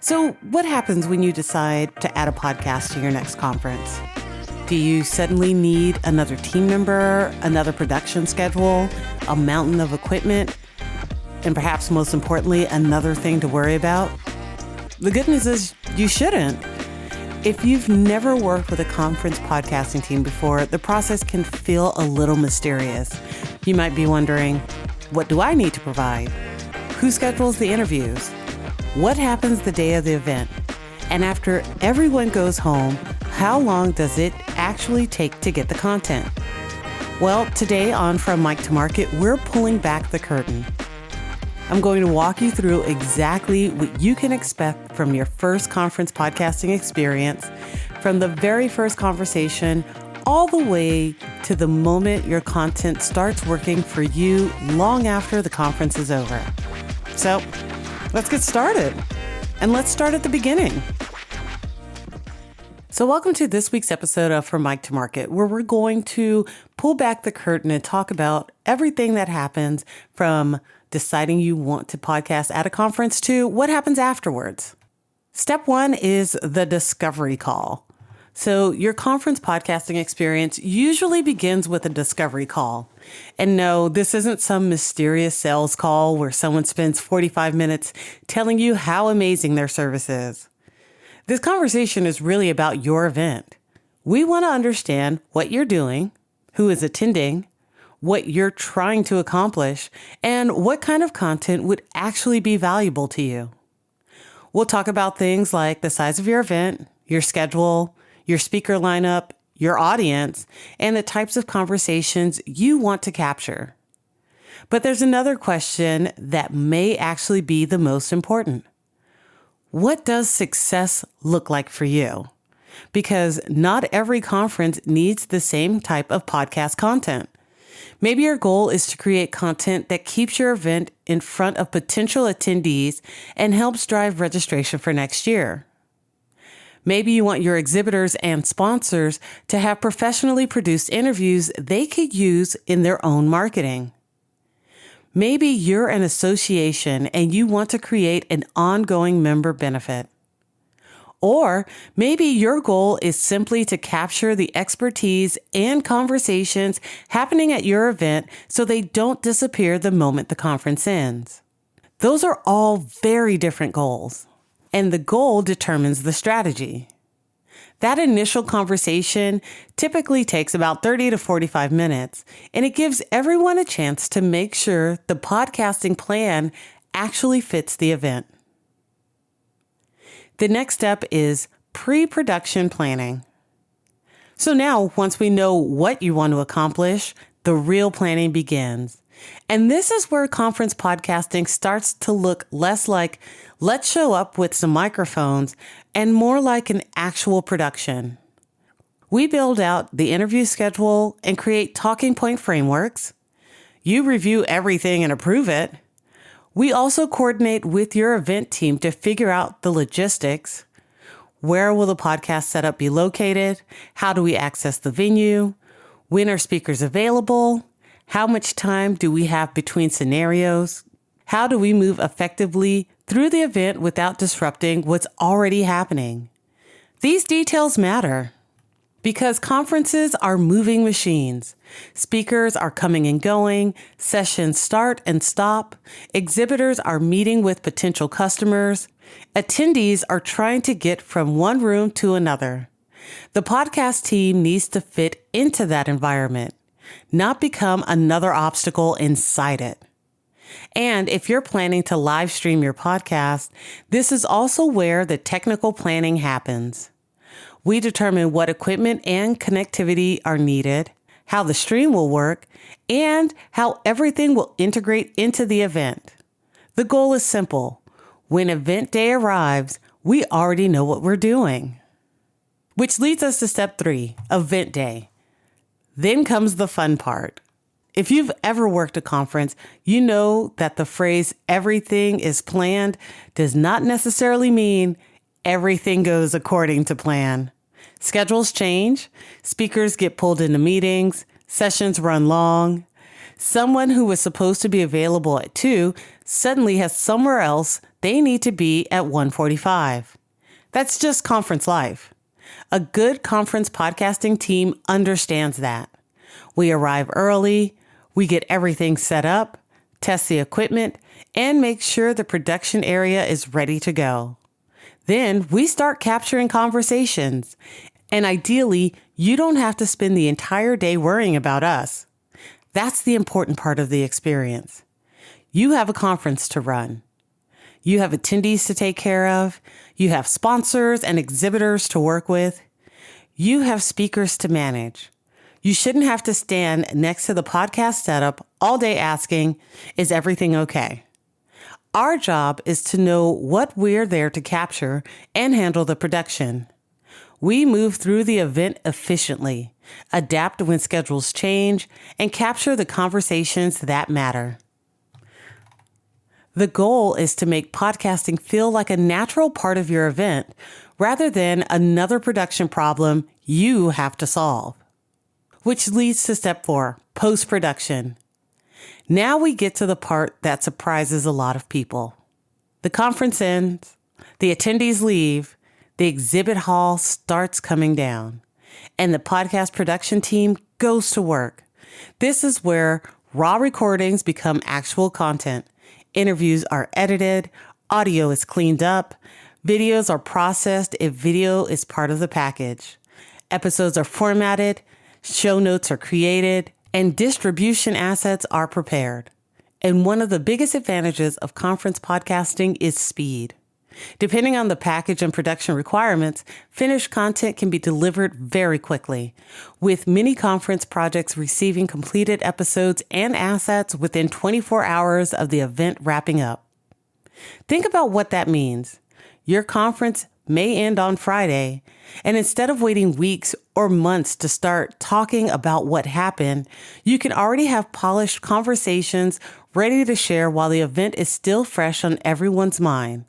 So what happens when you decide to add a podcast to your next conference? Do you suddenly need another team member, another production schedule, a mountain of equipment, and perhaps most importantly, another thing to worry about? The good news is you shouldn't. If you've never worked with a conference podcasting team before, the process can feel a little mysterious. You might be wondering, what do I need to provide? Who schedules the interviews? What happens the day of the event? And after everyone goes home, how long does it actually take to get the content? Well, today on From Mic to Market, we're pulling back the curtain. I'm going to walk you through exactly what you can expect from your first conference podcasting experience, from the very first conversation all the way to the moment your content starts working for you long after the conference is over. So, let's get started. And let's start at the beginning. So welcome to this week's episode of From Mic to Market, where we're going to pull back the curtain and talk about everything that happens from deciding you want to podcast at a conference to what happens afterwards. Step one is the discovery call. So your conference podcasting experience usually begins with a discovery call. And no, this isn't some mysterious sales call where someone spends 45 minutes telling you how amazing their service is. This conversation is really about your event. We want to understand what you're doing, who is attending, what you're trying to accomplish, and what kind of content would actually be valuable to you. We'll talk about things like the size of your event, your schedule, your speaker lineup, your audience, and the types of conversations you want to capture. But there's another question that may actually be the most important. What does success look like for you? Because not every conference needs the same type of podcast content. Maybe your goal is to create content that keeps your event in front of potential attendees and helps drive registration for next year. Maybe you want your exhibitors and sponsors to have professionally produced interviews they could use in their own marketing. Maybe you're an association and you want to create an ongoing member benefit. Or maybe your goal is simply to capture the expertise and conversations happening at your event so they don't disappear the moment the conference ends. Those are all very different goals. And the goal determines the strategy. That initial conversation typically takes about 30 to 45 minutes, and it gives everyone a chance to make sure the podcasting plan actually fits the event. The next step is pre-production planning. So now, once we know what you want to accomplish, the real planning begins. And this is where conference podcasting starts to look less like, let's show up with some microphones, and more like an actual production. We build out the interview schedule and create talking point frameworks. You review everything and approve it. We also coordinate with your event team to figure out the logistics. Where will the podcast setup be located? How do we access the venue? When are speakers available? How much time do we have between scenarios? How do we move effectively through the event without disrupting what's already happening? These details matter because conferences are moving machines. Speakers are coming and going, sessions start and stop, exhibitors are meeting with potential customers, attendees are trying to get from one room to another. The podcast team needs to fit into that environment, not become another obstacle inside it. And if you're planning to live stream your podcast, this is also where the technical planning happens. We determine what equipment and connectivity are needed, how the stream will work, and how everything will integrate into the event. The goal is simple. When event day arrives, we already know what we're doing. Which leads us to step 3, event day. Then comes the fun part. If you've ever worked a conference, you know that the phrase everything is planned does not necessarily mean everything goes according to plan. Schedules change, speakers get pulled into meetings, sessions run long. Someone who was supposed to be available at 2 suddenly has somewhere else they need to be at 1:45. That's just conference life. A good conference podcasting team understands that. We arrive early, we get everything set up, test the equipment, and make sure the production area is ready to go. Then we start capturing conversations. And ideally, you don't have to spend the entire day worrying about us. That's the important part of the experience. You have a conference to run. You have attendees to take care of. You have sponsors and exhibitors to work with. You have speakers to manage. You shouldn't have to stand next to the podcast setup all day asking, is everything okay? Our job is to know what we're there to capture and handle the production. We move through the event efficiently, adapt when schedules change, and capture the conversations that matter. The goal is to make podcasting feel like a natural part of your event rather than another production problem you have to solve. Which leads to step 4, post-production. Now we get to the part that surprises a lot of people. The conference ends, the attendees leave, the exhibit hall starts coming down, and the podcast production team goes to work. This is where raw recordings become actual content. Interviews are edited, audio is cleaned up, videos are processed if video is part of the package. Episodes are formatted, show notes are created, and distribution assets are prepared. And one of the biggest advantages of conference podcasting is speed. Depending on the package and production requirements, finished content can be delivered very quickly, with many conference projects receiving completed episodes and assets within 24 hours of the event wrapping up. Think about what that means. Your conference may end on Friday, and instead of waiting weeks or months to start talking about what happened, you can already have polished conversations ready to share while the event is still fresh on everyone's mind.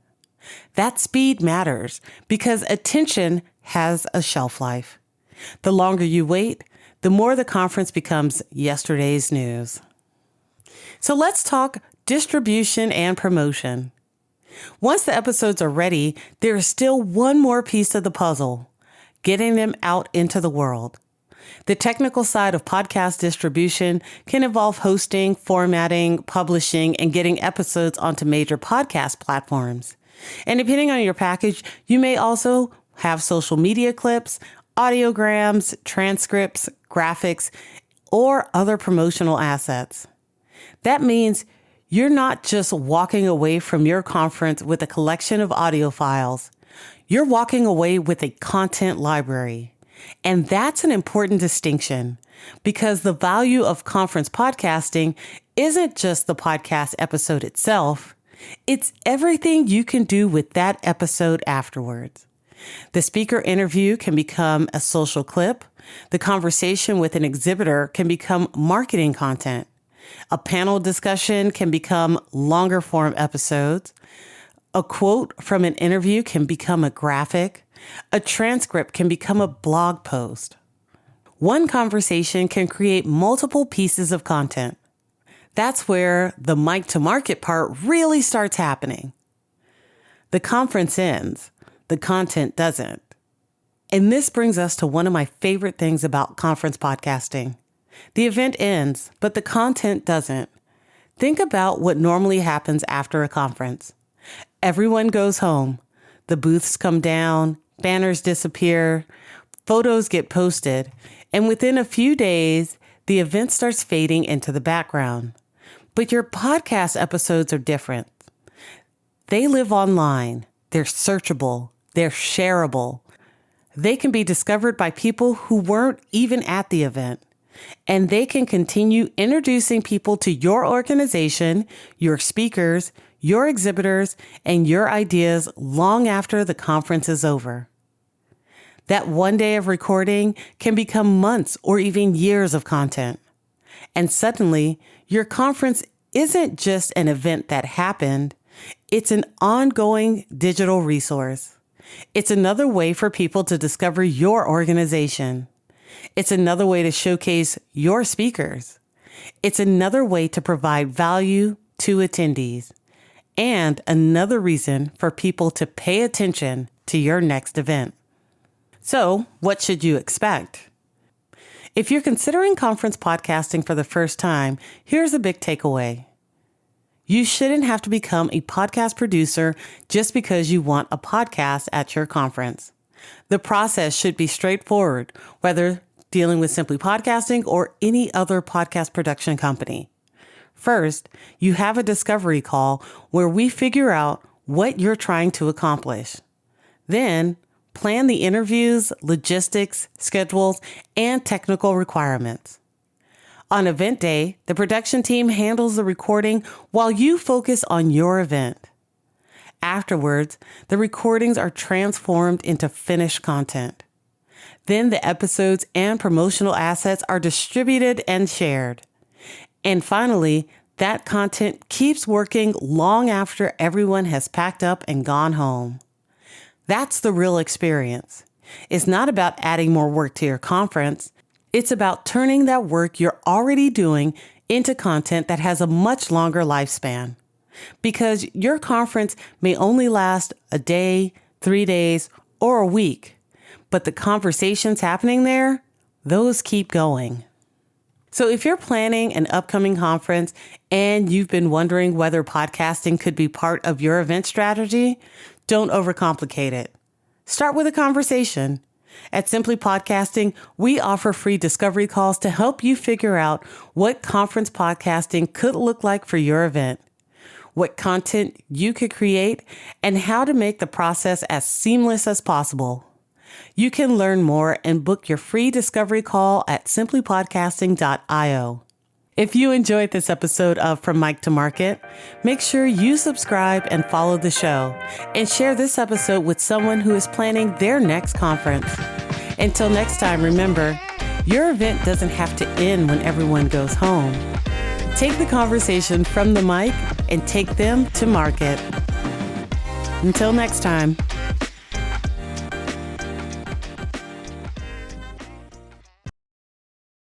That speed matters because attention has a shelf life. The longer you wait, the more the conference becomes yesterday's news. So let's talk distribution and promotion. Once the episodes are ready, there is still one more piece of the puzzle, getting them out into the world. The technical side of podcast distribution can involve hosting, formatting, publishing, and getting episodes onto major podcast platforms. And depending on your package, you may also have social media clips, audiograms, transcripts, graphics, or other promotional assets. That means you're not just walking away from your conference with a collection of audio files. You're walking away with a content library. And that's an important distinction because the value of conference podcasting isn't just the podcast episode itself. It's everything you can do with that episode afterwards. The speaker interview can become a social clip. The conversation with an exhibitor can become marketing content. A panel discussion can become longer form episodes. A quote from an interview can become a graphic. A transcript can become a blog post. One conversation can create multiple pieces of content. That's where the mic to market part really starts happening. The conference ends, the content doesn't. And this brings us to one of my favorite things about conference podcasting. The event ends, but the content doesn't. Think about what normally happens after a conference. Everyone goes home. The booths come down, banners disappear, photos get posted, and within a few days, the event starts fading into the background. But your podcast episodes are different. They live online. They're searchable. They're shareable. They can be discovered by people who weren't even at the event. And they can continue introducing people to your organization, your speakers, your exhibitors, and your ideas long after the conference is over. That one day of recording can become months or even years of content. And suddenly, your conference isn't just an event that happened. It's an ongoing digital resource. It's another way for people to discover your organization. It's another way to showcase your speakers. It's another way to provide value to attendees. and another reason for people to pay attention to your next event. So, what should you expect? If you're considering conference podcasting for the first time, here's a big takeaway. You shouldn't have to become a podcast producer just because you want a podcast at your conference. The process should be straightforward, whether dealing with Simply Podcasting or any other podcast production company. First, you have a discovery call where we figure out what you're trying to accomplish. Then, plan the interviews, logistics, schedules, and technical requirements. On event day, the production team handles the recording while you focus on your event. Afterwards, the recordings are transformed into finished content. Then the episodes and promotional assets are distributed and shared. And finally, that content keeps working long after everyone has packed up and gone home. That's the real experience. It's not about adding more work to your conference. It's about turning that work you're already doing into content that has a much longer lifespan. Because your conference may only last a day, 3 days, or a week. But the conversations happening there, those keep going. So if you're planning an upcoming conference and you've been wondering whether podcasting could be part of your event strategy, don't overcomplicate it. Start with a conversation. At Simply Podcasting, we offer free discovery calls to help you figure out what conference podcasting could look like for your event, what content you could create, and how to make the process as seamless as possible. You can learn more and book your free discovery call at simplypodcasting.io. If you enjoyed this episode of From Mic to Market, make sure you subscribe and follow the show, and share this episode with someone who is planning their next conference. Until next time, remember, your event doesn't have to end when everyone goes home. Take the conversation from the mic and take them to market. Until next time.